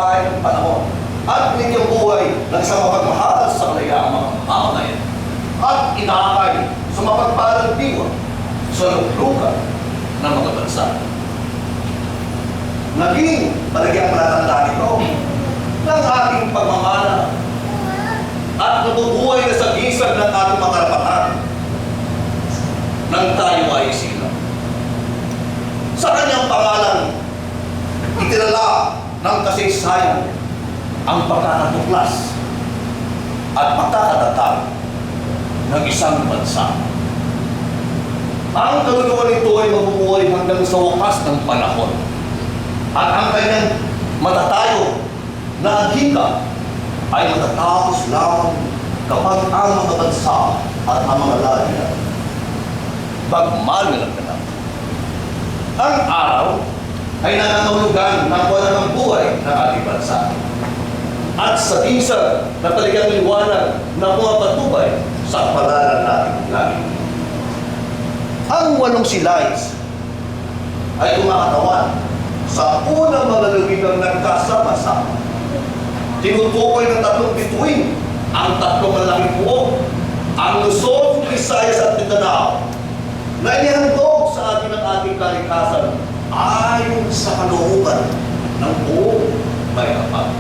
mapay ng panahon at binigyang buhay ng isang mapagmahal sa kalayaang mga mamamayan at inaakay sa mapagpalang diwa sa luklukan ng mga bansa. Naging talagang palatandaan ito ng ating pagmamana at nabubuhay na sa gisag ng ating mga karapatan nang tayo ay isilang. Sa kanyang pangalan, itinala ng kasaysayan ang pagkakatuklas at pagkakatatag ng isang bansa. Ang kaluluwa nito ay mabubuhay hanggang sa wakas ng panahon. At ang kanyang matatayo na anghika ay matatapos lamang kapag ang mga bansa at ang mga laya bagmalilang ka na. Ang araw ay nangangahulugan ng buwan ng buhay ng ating bansa. At sa isang na talagang liwanag na pumapatubay sa palaran nating langit. Ang 8 silays ay kumakatawan sa unang mga lubigang nagkasama-sama. Tinutukoy ng 3 bituin ang 3 malaking buo, ang Luzon, Visayas at Mindanao, na inihandog sa atin ng ating kalikasan ayon sa kalooban ng buong mayapang.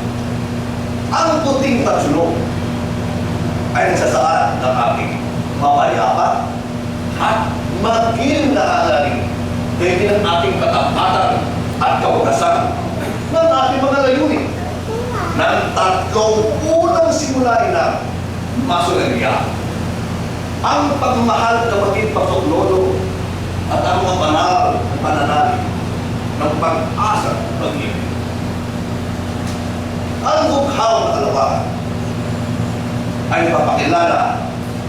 Ang puting tatlo ay nagsasaad ng ating mapayapa at maging nakagaling dahil ng ating katapatan at kawagasan ng ating mga layunin ng 3 unang simulain na masoneria. Ang pagmamahal na maging pagsuklolo at ang mga banal na pananalig ng pag-asa at pag-ibig. Ang bughaw na kalawakan ay napapakilala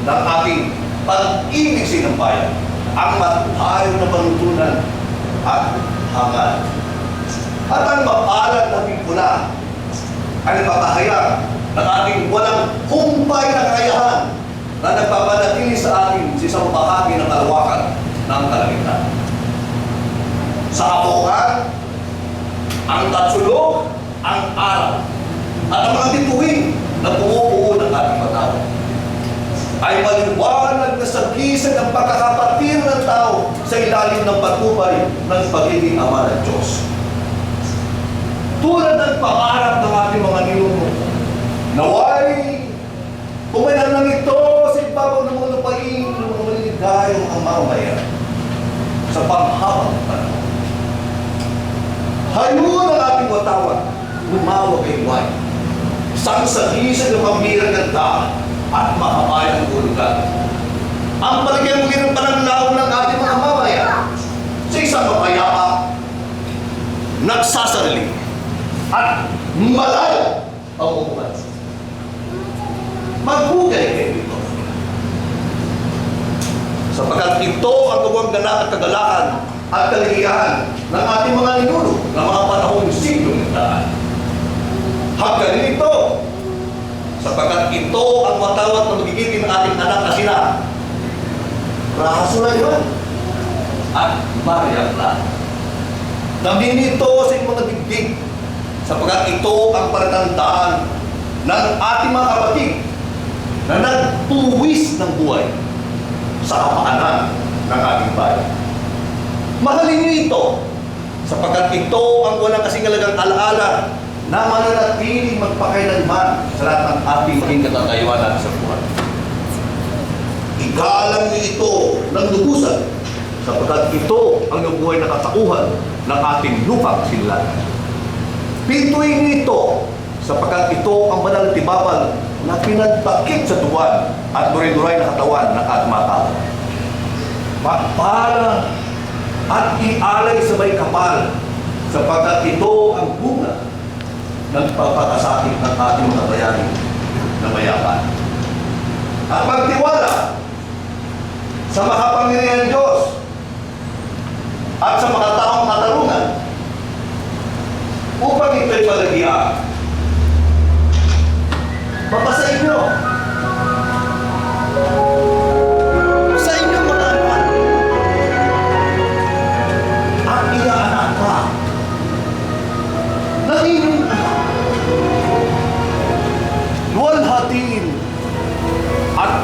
ng ating pag-ibig sa inang bayan, ang matayo na panuntunan at hangad. At ang mapalad na pigpula ay napapahayag ng ating walang humpay na kakayahan na nagpapanatili sa atin sa isang bahagi ng kalawakan ng kalangitan. Sa hapukan, ang tatsulog, ang araw, at ang mga bituin na pumupuo ng ating matawa ay maliwanag na sa gisag ng pagkakapatid ng tao sa ilalim ng patubay ng pagiging ama ng Diyos. Tulad ng pangarap ng ating mga ninuno, naway pumanan lang ito sa ibabaw ng mga lupain ng mga maligayang ang mamamayan sa panghabang panahon. Hayun ang ating watawan, lumawa kay Wai, sangsagisag ng pamirang ganda at mahabayang hulugan. Ang paligyan ng pananglaw ng ating mga mamamayan sa isang mapayapa, nagsasarili at malaya ang umukan. Magbugay kayo dito. Sapagkat ito ang gawang ganap at kagalakan at kaligayahan ng ating mga ninuno ng mga panahon ng siglo ng daan. Hagkanin ito, sapagkat ito ang matawat na magigitin ng ating anak na sina Rahaso na yun at Maria Clara. Namin ito sa mga digdig, sapagkat ito ang palatandaan ng ating mga kapatid na nagpuwis ng buhay sa kapaanan ng ating bayan. Mahalin niyo ito, sapagkat ito ang walang kasingalagang alaala na mananatiling magpakailanman sa lahat ng ating maging katatayuan natin sa buhay. Igalang niyo ito ng lubusan, sapagkat ito ang nabuhay na katauhan ng ating lupang sinlan. Pintuin niyo ito, sapagkat ito ang banal na tibabal na pinagtakip sa tuwan at duray-duray na katawan ng ating mga tao. Pagpala at ialay sa may kapal, sapagkat ito ang bunga ng pagpapasakit ng ating mga bayani na mayaman. At magtiwala sa makapangyarihan ng Diyos at sa mga taong katarungan upang ito'y palagian. Mapasa inyo. Sa inyo mga anak, ang inaanak ka ng inyong anak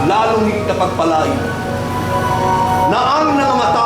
lalong higit kapagpalain na ang nangamatay